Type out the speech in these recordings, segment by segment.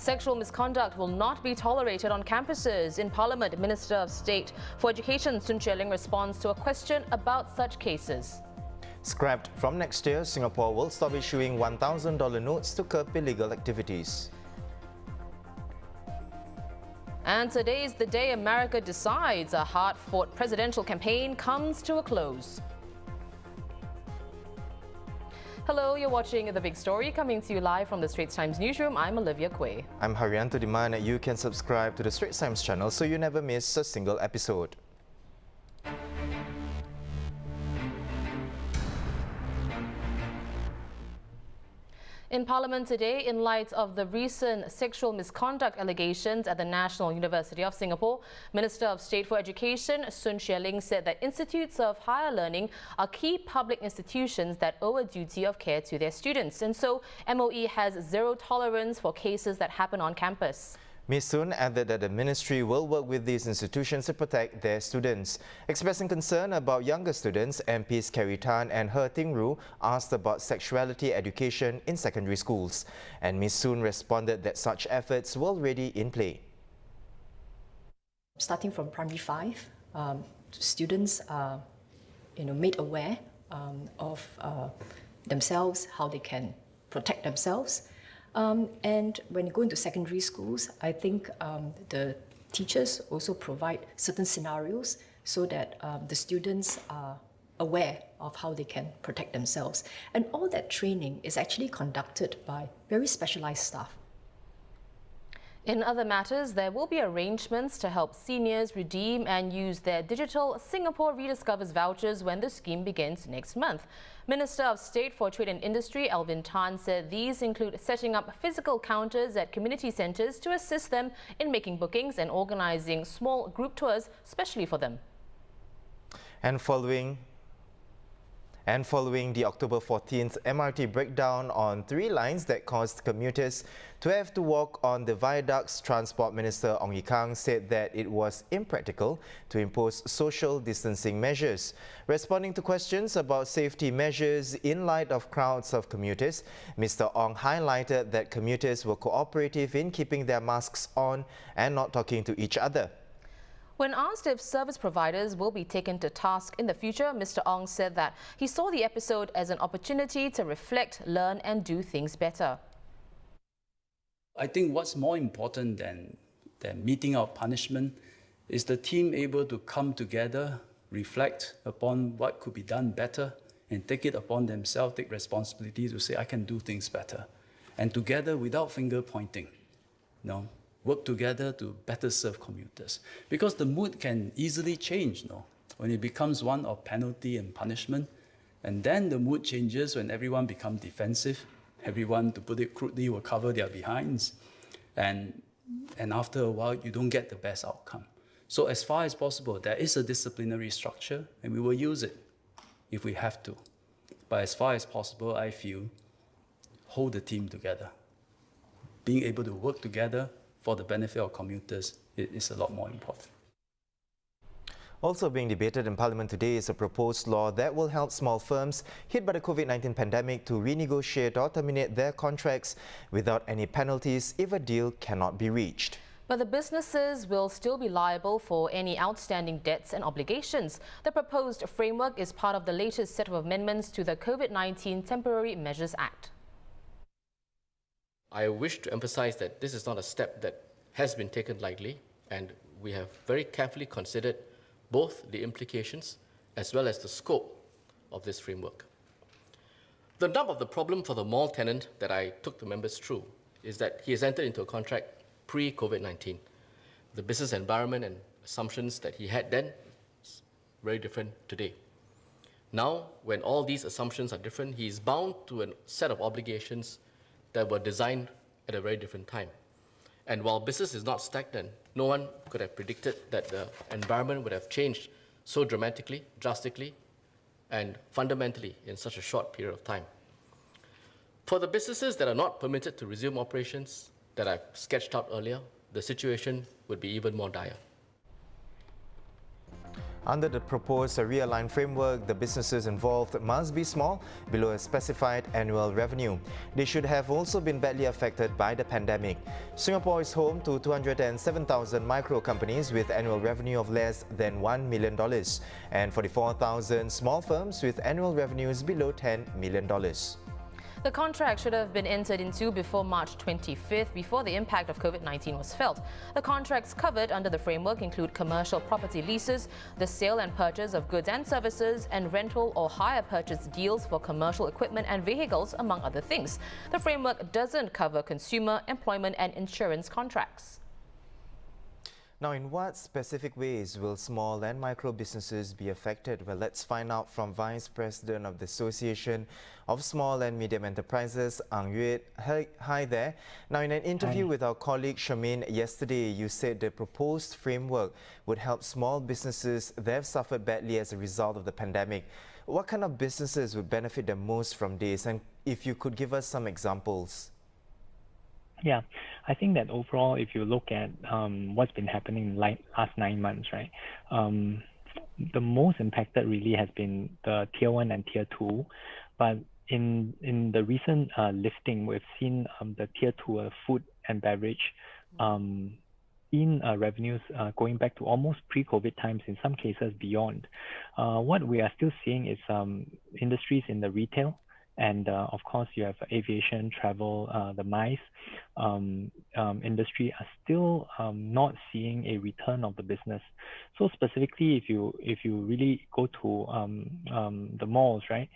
Sexual misconduct will not be tolerated on campuses. In Parliament, Minister of State for Education Sun Xueling responds to a question about such cases. Scrapped from next year, Singapore will stop issuing $1,000 notes to curb illegal activities. And today is the day America decides. A hard-fought presidential campaign comes to a close. Hello, you're watching The Big Story, coming to you live from the Straits Times newsroom. I'm Olivia Quay. I'm Haryanto Diman, and you can subscribe to the Straits Times channel so you never miss a single episode. In Parliament today, in light of the recent sexual misconduct allegations at the National University of Singapore, Minister of State for Education Sun Xueling said that institutes of higher learning are key public institutions that owe a duty of care to their students. And so, MOE has zero tolerance for cases that happen on campus. Ms. Sun added that the ministry will work with these institutions to protect their students. Expressing concern about younger students, MPs Kerry Tan and He Ting Ru asked about sexuality education in secondary schools. And Ms. Sun responded that such efforts were already in play. Starting from primary 5, students are made aware of themselves, how they can protect themselves. And when you go into secondary schools, I think the teachers also provide certain scenarios so that the students are aware of how they can protect themselves. And all that training is actually conducted by very specialized staff. In other matters, there will be arrangements to help seniors redeem and use their digital Singapore Rediscovers vouchers when the scheme begins next month. Minister of State for Trade and Industry Alvin Tan said these include setting up physical counters at community centres to assist them in making bookings and organising small group tours especially for them. And following the October 14th MRT breakdown on 3 lines that caused commuters to have to walk on the viaducts, Transport Minister Ong Ye Kung said that it was impractical to impose social distancing measures. Responding to questions about safety measures in light of crowds of commuters, Mr. Ong highlighted that commuters were cooperative in keeping their masks on and not talking to each other. When asked if service providers will be taken to task in the future, Mr. Ong said that he saw the episode as an opportunity to reflect, learn and do things better. I think what's more important than meting out punishment is the team able to come together, reflect upon what could be done better and take it upon themselves, take responsibility to say, I can do things better. And together, without finger pointing, work together to better serve commuters. Because the mood can easily change, when it becomes one of penalty and punishment. And then the mood changes when everyone becomes defensive. Everyone, to put it crudely, will cover their behinds. And after a while, you don't get the best outcome. So as far as possible, there is a disciplinary structure, and we will use it if we have to. But as far as possible, I feel, hold the team together. Being able to work together for the benefit of commuters is a lot more important. Also being debated in Parliament today is a proposed law that will help small firms hit by the COVID-19 pandemic to renegotiate or terminate their contracts without any penalties if a deal cannot be reached. But the businesses will still be liable for any outstanding debts and obligations. The proposed framework is part of the latest set of amendments to the COVID-19 Temporary Measures Act. I wish to emphasize that this is not a step that has been taken lightly, and we have very carefully considered both the implications as well as the scope of this framework. The nub of the problem for the mall tenant that I took the members through is that he has entered into a contract pre-COVID-19. The business environment and assumptions that he had then is very different today. Now, when all these assumptions are different, he is bound to a set of obligations that were designed at a very different time. And while business is not stagnant, no one could have predicted that the environment would have changed so dramatically, drastically, and fundamentally in such a short period of time. For the businesses that are not permitted to resume operations that I've sketched out earlier, the situation would be even more dire. Under the proposed realigned framework, the businesses involved must be small, below a specified annual revenue. They should have also been badly affected by the pandemic. Singapore is home to 207,000 micro companies with annual revenue of less than $1 million and 44,000 small firms with annual revenues below $10 million. The contract should have been entered into before March 25th, before the impact of COVID-19 was felt. The contracts covered under the framework include commercial property leases, the sale and purchase of goods and services, and rental or hire purchase deals for commercial equipment and vehicles, among other things. The framework doesn't cover consumer, employment and insurance contracts. Now, in what specific ways will small and micro businesses be affected? Well, let's find out from Vice President of the Association of Small and Medium Enterprises, Yuit. Hi there. Now, in an interview with our colleague Charmaine yesterday, you said the proposed framework would help small businesses that have suffered badly as a result of the pandemic. What kind of businesses would benefit the most from this? And if you could give us some examples. Yeah, I think that overall, if you look at what's been happening in last 9 months, right, the most impacted really has been the Tier 1 and Tier 2. But in the recent lifting, we've seen the Tier 2 food and beverage in revenues going back to almost pre-COVID times, in some cases beyond. What we are still seeing is industries in the retail, and of course, you have aviation, travel, the MICE industry are still not seeing a return of the business. So specifically, if you really go to the malls, right,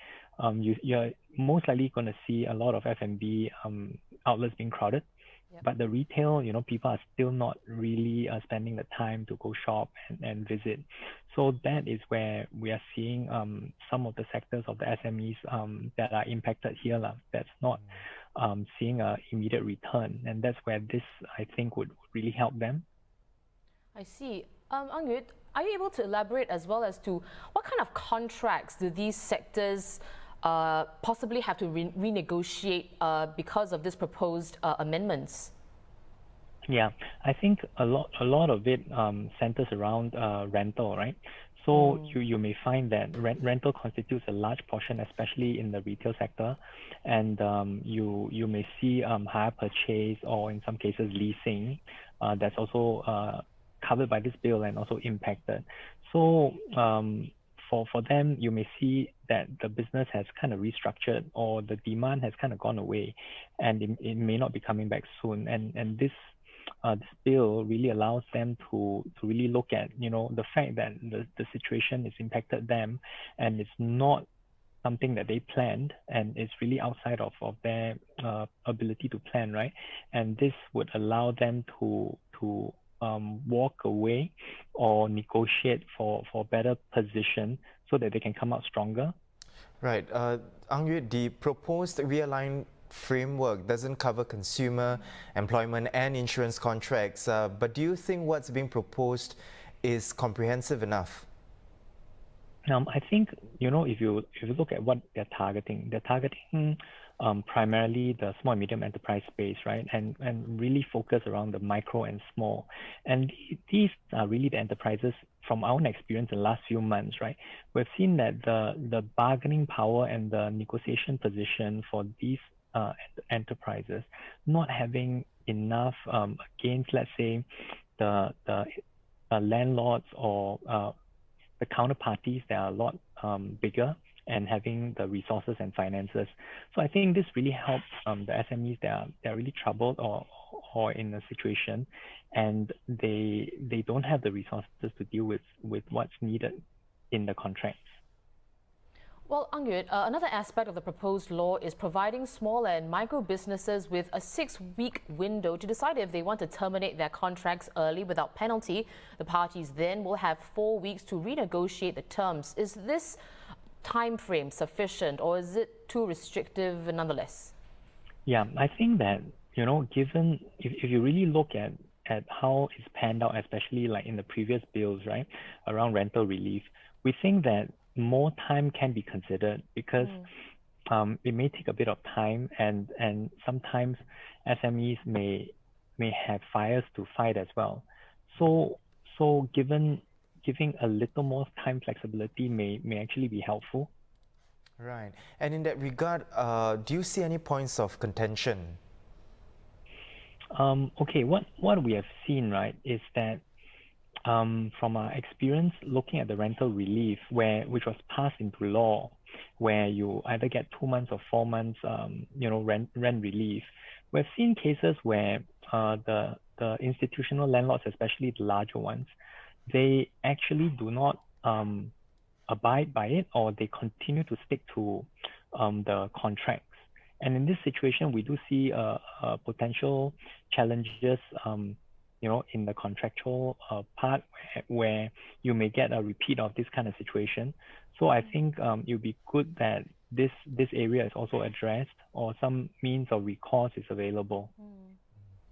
you're most likely going to see a lot of F&B outlets being crowded. Yep. But the retail, people are still not really spending the time to go shop and visit. So that is where we are seeing some of the sectors of the SMEs that are impacted here. That's not seeing an immediate return. And that's where this, I think, would really help them. I see. Yuit, are you able to elaborate as well as to what kind of contracts do these sectors possibly have to renegotiate because of this proposed amendments? Yeah, I think a lot of it centers around rental, right? So you may find that rental constitutes a large portion, especially in the retail sector, and you may see hire purchase, or in some cases leasing, that's also covered by this bill and also impacted. So for them, you may see that the business has kind of restructured, or the demand has kind of gone away, and it may not be coming back soon. And this bill really allows them to really look at the fact that the situation has impacted them, and it's not something that they planned, and it's really outside of their ability to plan, right? And this would allow them to walk away or negotiate for better position so that they can come out stronger. Right. Yuit, the proposed realigned framework doesn't cover consumer, employment and insurance contracts, but do you think what's being proposed is comprehensive enough? I think, if you look at what they're targeting primarily the small and medium enterprise space, right? And really focus around the micro and small. And these are really the enterprises, from our own experience in the last few months, right? We've seen that the bargaining power and the negotiation position for these enterprises not having enough against, let's say, the landlords or the counterparties that are a lot bigger and having the resources and finances. So I think this really helps the SMEs that are really troubled or in a situation, and they don't have the resources to deal with what's needed in the contracts. Well, Yuit, another aspect of the proposed law is providing small and micro businesses with a 6-week window to decide if they want to terminate their contracts early without penalty. The parties then will have 4 weeks to renegotiate the terms. Is this time frame sufficient, or is it too restrictive nonetheless? Yeah, I think that, given if you really look at how it's panned out, especially like in the previous bills, right, around rental relief, we think that more time can be considered, because it may take a bit of time, and sometimes SMEs may have fires to fight as well. So given giving a little more time flexibility may actually be helpful. Right. And in that regard, do you see any points of contention? Okay, what we have seen, right, is that from our experience looking at the rental relief, which was passed into law, where you either get 2 months or 4 months, rent relief, we've seen cases where the institutional landlords, especially the larger ones, they actually do not abide by it, or they continue to stick to the contracts. And in this situation, we do see potential challenges, in the contractual part where you may get a repeat of this kind of situation. So I think it would be good that this area is also addressed, or some means of recourse is available.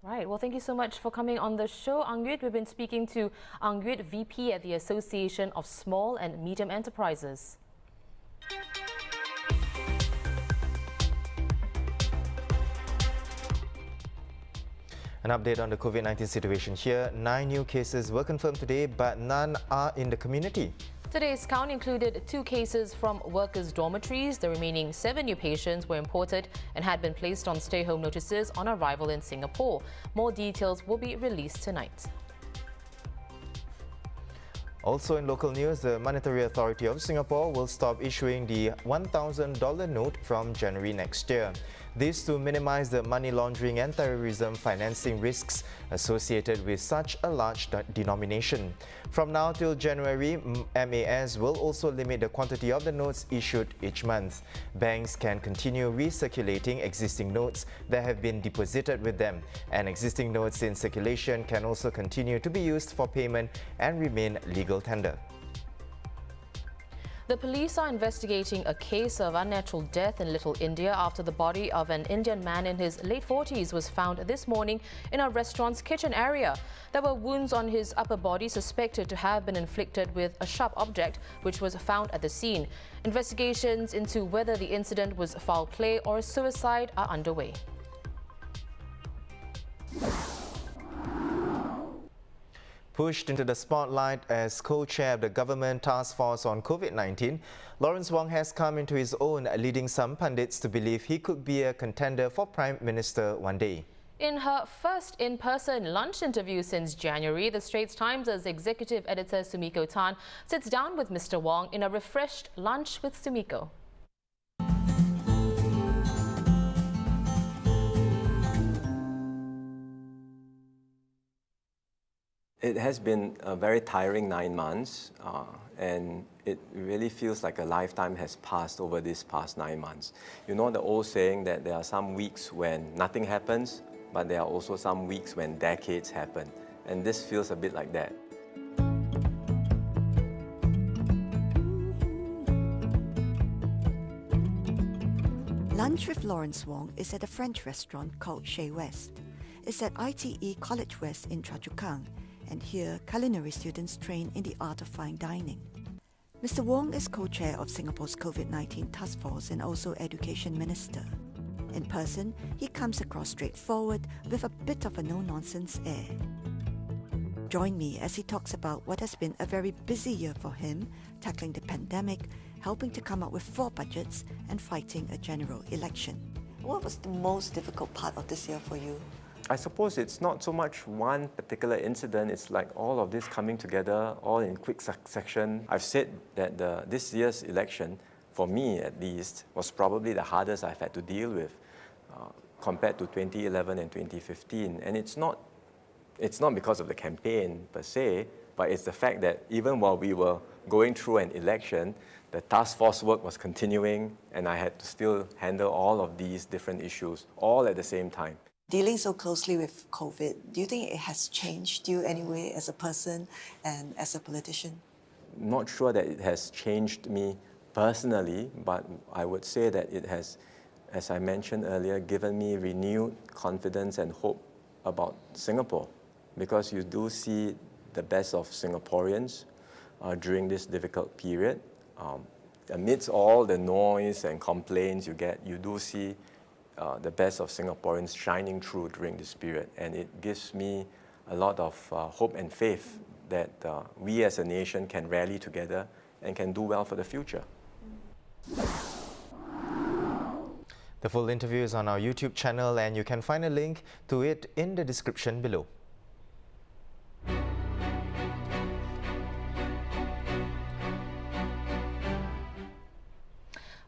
Right. Well, thank you so much for coming on the show, Yuit. We've been speaking to Yuit, VP at the Association of Small and Medium Enterprises. An update on the COVID-19 situation here. 9 new cases were confirmed today, but none are in the community. Today's count included 2 cases from workers' dormitories. The remaining 7 new patients were imported and had been placed on stay-home notices on arrival in Singapore. More details will be released tonight. Also in local news, the Monetary Authority of Singapore will stop issuing the $1,000 note from January next year. This to minimize the money laundering and terrorism financing risks associated with such a large denomination. From now till January, MAS will also limit the quantity of the notes issued each month. Banks can continue recirculating existing notes that have been deposited with them, and existing notes in circulation can also continue to be used for payment and remain legal tender. The police are investigating a case of unnatural death in Little India after the body of an Indian man in his late 40s was found this morning in a restaurant's kitchen area. There were wounds on his upper body suspected to have been inflicted with a sharp object, which was found at the scene. Investigations into whether the incident was foul play or suicide are underway. Pushed into the spotlight as co-chair of the government task force on COVID-19, Lawrence Wong has come into his own, leading some pundits to believe he could be a contender for Prime Minister one day. In her first in-person lunch interview since January, the Straits Times' executive editor Sumiko sits down with Mr. Wong in a refreshed lunch with Sumiko. It has been a very tiring 9 months, and it really feels like a lifetime has passed over these past 9 months. You know the old saying that there are some weeks when nothing happens, but there are also some weeks when decades happen, and this feels a bit like that. Lunch with Lawrence Wong is at a French restaurant called Chez West. It's at ITE College West in Choa Chu Kang, and here culinary students train in the art of fine dining. Mr. Wong is co-chair of Singapore's COVID-19 task force and also education minister. In person, he comes across straightforward with a bit of a no-nonsense air. Join me as he talks about what has been a very busy year for him, tackling the pandemic, helping to come up with 4 budgets and fighting a general election. What was the most difficult part of this year for you? I suppose it's not so much one particular incident, it's like all of this coming together, all in quick succession. I've said that this year's election, for me at least, was probably the hardest I've had to deal with compared to 2011 and 2015. And it's not because of the campaign per se, but it's the fact that even while we were going through an election, the task force work was continuing, and I had to still handle all of these different issues, all at the same time. Dealing so closely with COVID, do you think it has changed you anyway as a person and as a politician? Not sure that it has changed me personally, but I would say that it has, as I mentioned earlier, given me renewed confidence and hope about Singapore, because you do see the best of Singaporeans during this difficult period. Amidst all the noise and complaints you get, you do see the best of Singaporeans shining through during this period, and it gives me a lot of hope and faith that we as a nation can rally together and can do well for the future. The full interview is on our YouTube channel and you can find a link to it in the description below.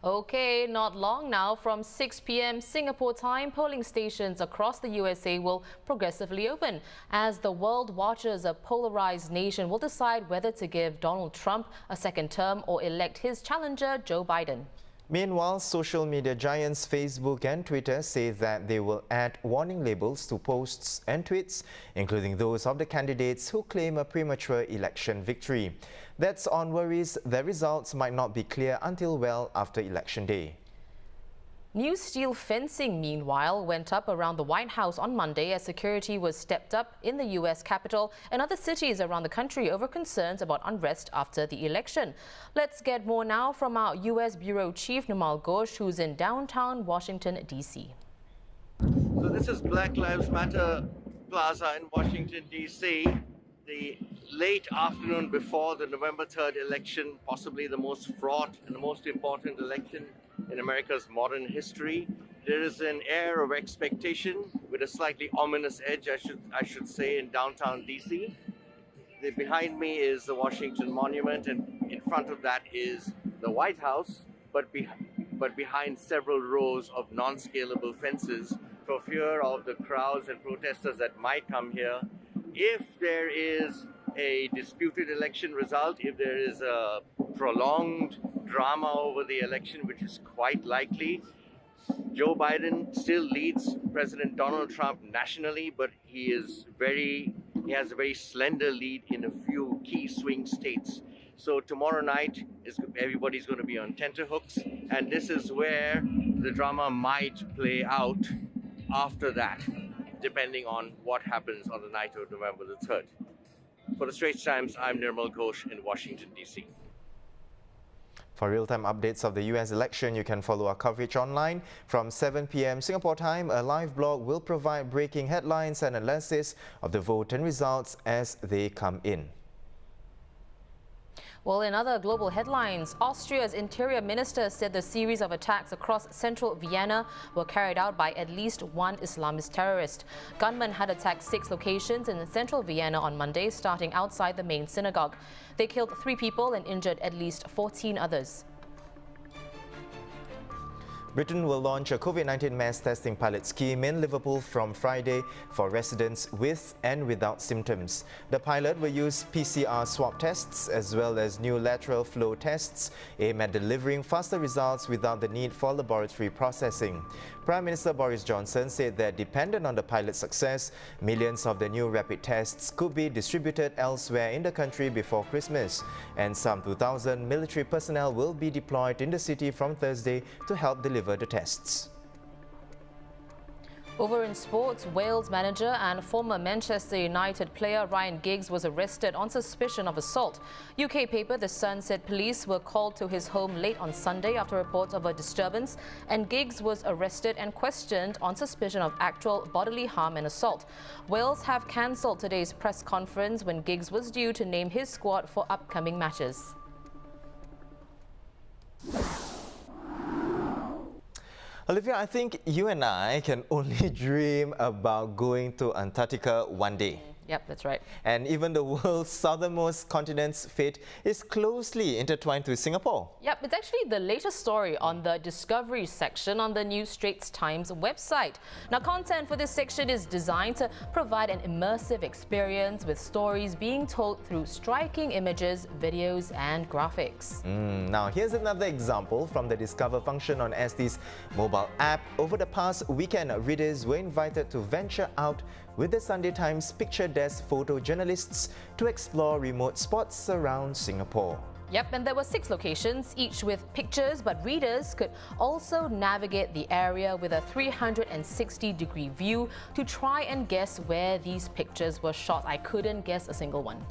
Okay, not long now, from 6 p.m. Singapore time, polling stations across the USA will progressively open as the world watches a polarized nation will decide whether to give Donald Trump a second term or elect his challenger, Joe Biden. Meanwhile, social media giants Facebook and Twitter say that they will add warning labels to posts and tweets, including those of the candidates who claim a premature election victory. That's on worries the results might not be clear until well after Election Day. New steel fencing, meanwhile, went up around the White House on Monday as security was stepped up in the U.S. Capitol and other cities around the country over concerns about unrest after the election. Let's get more now from our U.S. Bureau Chief Nimal Ghosh, who's in downtown Washington, D.C. So this is Black Lives Matter Plaza in Washington, D.C. The late afternoon before the November 3rd election, possibly the most fraught and the most important election in America's modern history. There is an air of expectation with a slightly ominous edge, I should say, in downtown DC. Behind me is the Washington Monument, and in front of that is the White House, but behind several rows of non-scalable fences for fear of the crowds and protesters that might come here. If there is a disputed election result, if there is a prolonged drama over the election, which is quite likely, Joe Biden still leads President Donald Trump nationally, but he has a very slender lead in a few key swing states. So tomorrow night, everybody's going to be on tenterhooks, and this is where the drama might play out after that, depending on what happens on the night of November the 3rd. For the Straits Times, I'm Nirmal Ghosh in Washington, D.C. For real-time updates of the US election, you can follow our coverage online. From 7 p.m. Singapore time, a live blog will provide breaking headlines and analysis of the vote and results as they come in. Well, in other global headlines, Austria's interior minister said the series of attacks across central Vienna were carried out by at least one Islamist terrorist. Gunmen had attacked 6 locations in central Vienna on Monday, starting outside the main synagogue. They killed 3 people and injured at least 14 others. Britain will launch a COVID-19 mass testing pilot scheme in Liverpool from Friday for residents with and without symptoms. The pilot will use PCR swab tests as well as new lateral flow tests aimed at delivering faster results without the need for laboratory processing. Prime Minister Boris Johnson said that dependent on the pilot's success, millions of the new rapid tests could be distributed elsewhere in the country before Christmas, and some 2,000 military personnel will be deployed in the city from Thursday to help deliver the tests. Over in sports, Wales manager and former Manchester United player Ryan Giggs was arrested on suspicion of assault. UK paper The Sun said police were called to his home late on Sunday after reports of a disturbance, and Giggs was arrested and questioned on suspicion of actual bodily harm and assault. Wales have cancelled today's press conference when Giggs was due to name his squad for upcoming matches. Olivia, I think you and I can only dream about going to Antarctica one day. Yep, that's right. And even the world's southernmost continent's fate is closely intertwined with Singapore. Yep, it's actually the latest story on the Discovery section on the new Straits Times website. Now, content for this section is designed to provide an immersive experience with stories being told through striking images, videos and graphics. Now, here's another example from the Discover function on ST's mobile app. Over the past weekend, readers were invited to venture out with the Sunday Times Picture Desk photojournalists to explore remote spots around Singapore. Yep, and there were 6 locations, each with pictures, but readers could also navigate the area with a 360-degree view to try and guess where these pictures were shot. I couldn't guess a single one.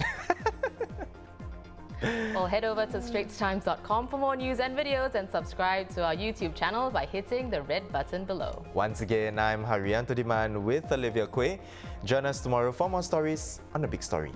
Well, head over to straitstimes.com for more news and videos, and subscribe to our YouTube channel by hitting the red button below. Once again, I'm Haryanto Diman with Olivia Quay. Join us tomorrow for more stories on The Big Story.